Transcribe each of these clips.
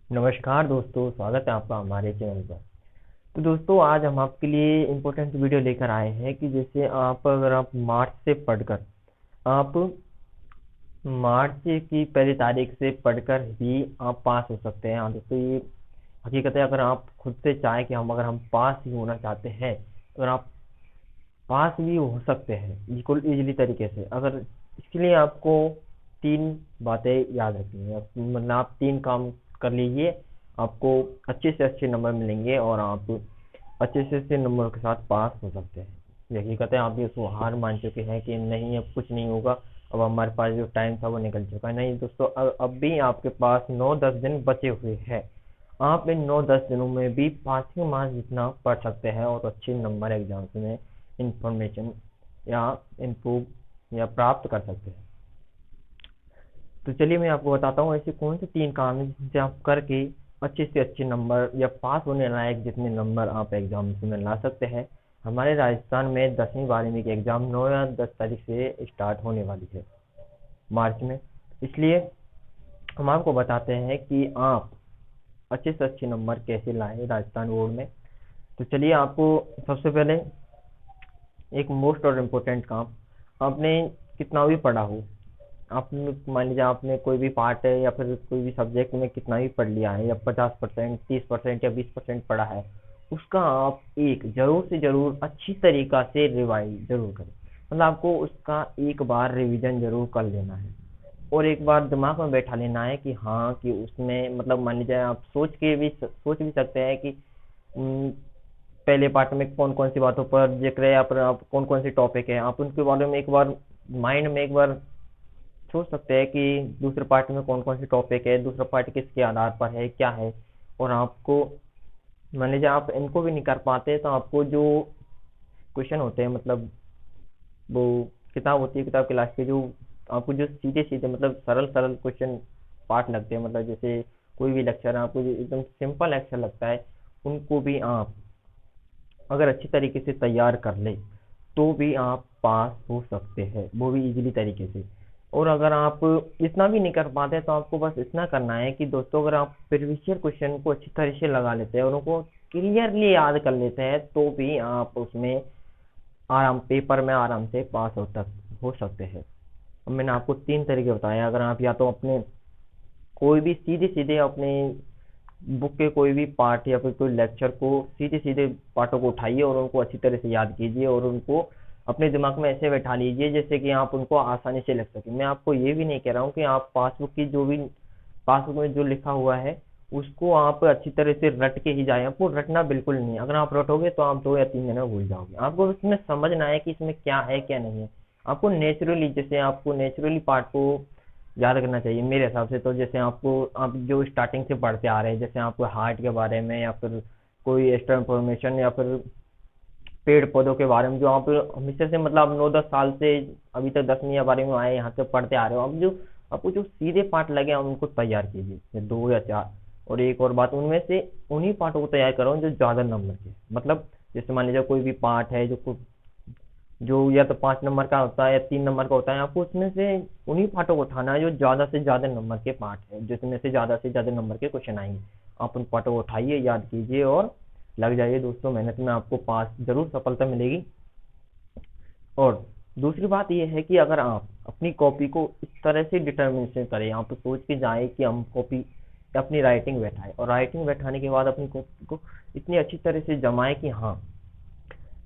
नमस्कार दोस्तों, स्वागत है आपका हमारे चैनल पर। तो दोस्तों, आज हम आपके लिए इम्पोर्टेंट वीडियो लेकर आए हैं कि जैसे अगर आप मार्च से पढ़कर आप मार्च की पहली तारीख से पढ़कर ही आप पास हो सकते हैं। हाँ दोस्तों, ये हकीकत है। अगर आप खुद से चाहें कि अगर हम पास ही होना चाहते हैं तो आप पास भी हो सकते हैं बिल्कुल इजीली तरीके से। अगर इसके लिए आपको तीन बातें याद रखनी है, मतलब आप तीन काम कर लीजिए, आपको अच्छे से अच्छे नंबर मिलेंगे और आप अच्छे से अच्छे नंबर के साथ पास हो सकते हैं। ये हकीकत है। आप ये उसको हार मान चुके हैं कि नहीं, अब कुछ नहीं होगा, अब हमारे पास जो टाइम था वो निकल चुका है। नहीं दोस्तों, अब भी आपके पास 9-10 दिन बचे हुए हैं। आप इन 9-10 दिनों में भी पासिंग मार्क्स जितना पढ़ सकते हैं और अच्छे नंबर एग्जाम्स में इंफॉर्मेशन या इम्प्रूव या प्राप्त कर सकते हैं। तो चलिए मैं आपको बताता हूँ ऐसे कौन से तीन काम है जिनसे आप करके अच्छे से अच्छे नंबर या पास होने लायक जितने नंबर आप एग्जाम में ला सकते हैं। हमारे राजस्थान में 10वीं 12वीं की एग्जाम 9 या 10 तारीख से स्टार्ट होने वाली है, मार्च में। इसलिए हम आपको बताते हैं कि आप अच्छे से अच्छे नंबर कैसे लाएं राजस्थान बोर्ड में। तो चलिए, आपको सबसे पहले एक मोस्ट और इम्पोर्टेंट काम, आपने कितना भी पढ़ा हो, आपने मान लीजिए आपने कोई भी पार्ट है या फिर कोई भी सब्जेक्ट में कितना भी पढ़ लिया है, या 50%, 30% या 20% पढ़ा है, उसका आप एक जरूर से जरूर अच्छी तरीका से रिवाइज जरूर करें। मतलब आपको उसका एक बार रिवीजन जरूर कर लेना है और एक बार दिमाग में बैठा लेना है कि हाँ, कि उसमें मतलब मान लीजिए आप सोच भी सकते हैं कि पहले पार्ट में कौन कौन सी बातों पर जिक्र है या फिर आप कौन कौन सी टॉपिक है, आप उनके बारे में एक बार माइंड में एक बार सोच सकते हैं कि दूसरे पार्ट में कौन कौन सी टॉपिक है, दूसरा पार्ट किसके आधार पर है, क्या है। और आपको मान लीजिए आप इनको भी नहीं कर पाते तो आपको जो क्वेश्चन होते हैं, मतलब वो किताब होती है, किताब क्लास के जो आपको जो सीधे सीधे मतलब सरल सरल क्वेश्चन पार्ट लगते हैं, मतलब जैसे कोई भी लेक्चर आपको जो एकदम सिंपल लेक्चर लगता है, उनको भी आप अगर अच्छी तरीके से तैयार कर ले तो भी आप पास हो सकते हैं, वो भी इजीली तरीके से। और अगर आप इतना भी नहीं कर पाते तो आपको बस इतना करना है कि दोस्तों, अगर आप प्रीवियस क्वेश्चन को अच्छी तरह से लगा लेते हैं और उनको क्लियरली याद कर लेते हैं तो भी आप उसमें पेपर में आराम से पास हो सकते हैं। अब मैंने आपको तीन तरीके बताए। अगर आप या तो अपने कोई भी सीधे सीधे अपने बुक के कोई भी पार्ट या फिर कोई लेक्चर को सीधे सीधे पार्टों को उठाइए और उनको अच्छी तरह से याद कीजिए और उनको अपने दिमाग में ऐसे बैठा लीजिए जैसे कि आप उनको आसानी से लिख सकें। मैं आपको ये भी नहीं कह रहा हूँ कि आप पासबुक में जो लिखा हुआ है उसको आप अच्छी तरह से रट के ही जाए। आपको रटना बिल्कुल नहीं है। अगर आप रटोगे तो आप 2 या 3 दिन में भूल जाओगे। आपको इसमें समझना है कि इसमें क्या है क्या नहीं है। आपको नेचुरली, जैसे आपको नेचुरली पार्ट को याद करना चाहिए मेरे हिसाब से। तो जैसे आप जो स्टार्टिंग से पढ़ते आ रहे हैं, जैसे आपको हार्ट के बारे में या फिर कोई एक्स्ट्रा इंफॉर्मेशन या फिर पेड़ पौधों के बारे में जो आप हमेशा से मतलब 9-10 साल से अभी तक 10वीं या 12वीं में आए यहाँ से पढ़ते आ रहे हो, अब जो आपको जो सीधे पार्ट लगे आप उनको तैयार कीजिए, ये 2 या 4। और एक और बात, उनमें से उन्हीं पार्टों को तैयार करो जो ज्यादा नंबर के, मतलब जैसे मान लीजिए कोई भी पार्ट है जो या तो 5 नंबर का होता है या 3 नंबर का होता है, आपको उसमें से उन्हीं पार्टों को उठाना है जो ज्यादा से ज्यादा नंबर के पार्ट है, जिसमें से ज्यादा नंबर के क्वेश्चन आएंगे। आप उन पार्टों को उठाइए, याद कीजिए और लग जाइए दोस्तों मेहनत में, आपको पास जरूर सफलता मिलेगी। और दूसरी बात यह है कि अगर आप अपनी कॉपी को इस तरह से डिटर्मिनेशन करें, आप तो सोच के जाए कि हम कॉपी अपनी राइटिंग बैठाए और राइटिंग बैठाने के बाद अपनी कॉपी को इतनी अच्छी तरह से जमाए कि हाँ,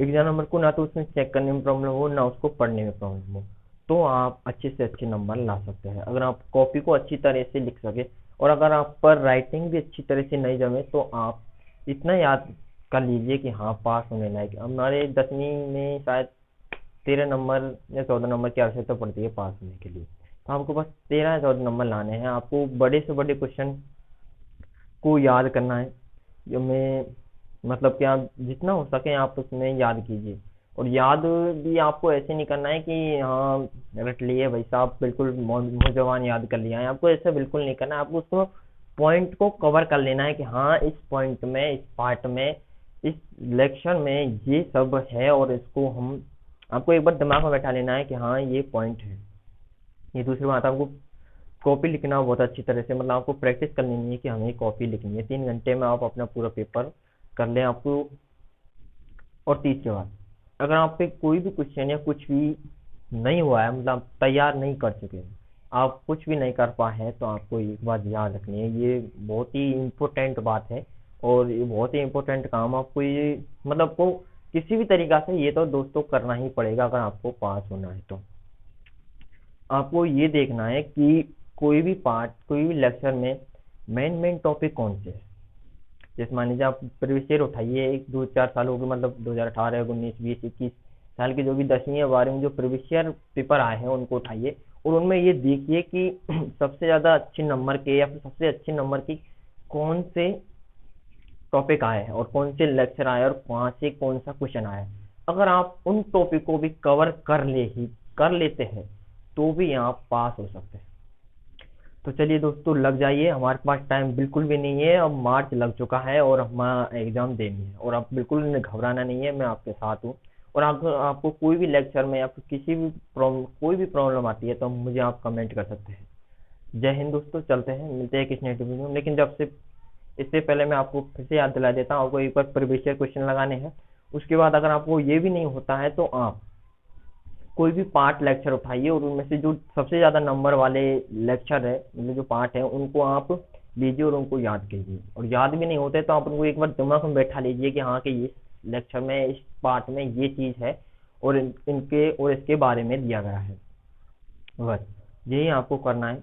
एग्जाम नंबर को ना तो उसमें चेक करने में प्रॉब्लम हो ना उसको पढ़ने में प्रॉब्लम हो, तो आप अच्छे से अच्छे नंबर ला सकते हैं अगर आप कॉपी को अच्छी तरह से लिख सके। और अगर आप पर राइटिंग भी अच्छी तरह से नहीं जमे तो आप इतना याद कर लीजिए कि हाँ, पास होने लायक। हमारे 10वीं में शायद 13 नंबर या 14 नंबर की आवश्यकता पड़ती है पास होने के लिए। तो आपको बस 13 या 14 नंबर लाने हैं। आपको बड़े से बड़े क्वेश्चन को याद करना है, जो मैं मतलब कि आप जितना हो सके आप उसमें याद कीजिए। और याद भी आपको ऐसे नहीं करना है कि हाँ, रट लिए भाई साहब, बिल्कुल मुंह जबान याद कर लिया है, आपको ऐसा बिल्कुल नहीं करना है। आपको उसको पॉइंट को कवर कर लेना है कि हाँ, इस पॉइंट में, इस पार्ट में, इस लेक्चर में ये सब है और इसको हम आपको एक बार दिमाग में बैठा लेना है कि हाँ, ये पॉइंट है। ये दूसरी बात, आपको कॉपी लिखना बहुत अच्छी तरह से, मतलब आपको प्रैक्टिस करनी नहीं है कि हमें कॉपी लिखनी है। 3 घंटे में आप अपना पूरा पेपर कर लें आपको। और तीसरी बात, अगर आप पे कोई भी क्वेश्चन या कुछ भी नहीं हुआ है, मतलब तैयार नहीं कर चुके हैं, आप कुछ भी नहीं कर पाए हैं, तो आपको एक बात याद रखनी है, ये बहुत ही इम्पोर्टेंट बात है और ये बहुत ही इम्पोर्टेंट काम आपको ये, मतलब को किसी भी तरीका से ये तो दोस्तों करना ही पड़ेगा अगर आपको पास होना है। तो आपको ये देखना है कि कोई भी पार्ट, कोई भी लेक्चर में मेन टॉपिक कौन से है। जैसे मान लीजिए आप प्रीवियस ईयर उठाइए, एक 2-4 साल हो गए, मतलब 2018, 19, 20, 21 साल की जो भी 10वीं या 12वीं में जो प्रीवियस ईयर पेपर आए हैं उनको उठाइए और उनमें ये देखिए कि सबसे ज़्यादा अच्छे नंबर के या फिर सबसे अच्छे नंबर की कौन से टॉपिक आए हैं और कौन से लेक्चर आए और वहाँ से कौन सा क्वेश्चन आया है। अगर आप उन टॉपिक को भी कवर कर लेते हैं तो भी आप पास हो सकते हैं। तो चलिए दोस्तों, लग जाइए, हमारे पास टाइम बिल्कुल भी नहीं है, अब मार्च लग चुका है और हमारा एग्जाम देनी है। और आप बिल्कुल घबराना नहीं है, मैं आपके साथ हूँ। और आपको कोई भी लेक्चर में या फिर किसी भी प्रॉब्लम, कोई भी प्रॉब्लम आती है तो मुझे आप कमेंट कर सकते हैं। जय हिंद दोस्तों, चलते हैं, मिलते हैं किसी नेक्स्ट वीडियो में। लेकिन जब से इससे पहले मैं आपको फिर से याद दिला देता हूँ, आपको एक बार प्रीवियस ईयर क्वेश्चन लगाने हैं। उसके बाद अगर आपको ये भी नहीं होता है तो आप कोई भी पार्ट लेक्चर उठाइए और उनमें से जो सबसे ज्यादा नंबर वाले लेक्चर है, मतलब जो पार्ट है, उनको आप लीजिए और उनको याद कीजिए। और याद भी नहीं होते तो आप उनको एक बार दिमाग में बैठा लीजिए कि हाँ कि इस लेक्चर में, इस पार्ट में ये चीज है और इनके और इसके बारे में दिया गया है। बस यही आपको करना है।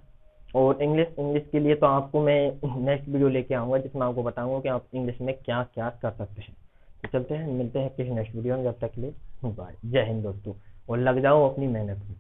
और इंग्लिश के लिए तो आपको मैं नेक्स्ट वीडियो लेके आऊंगा जिसमें आपको बताऊंगा कि आप इंग्लिश में क्या क्या कर सकते हैं। तो चलते हैं, मिलते हैं किसी नेक्स्ट वीडियो में, जब तक के लिए बाय। जय हिंद दोस्तों, और लग जाओ अपनी मेहनत में।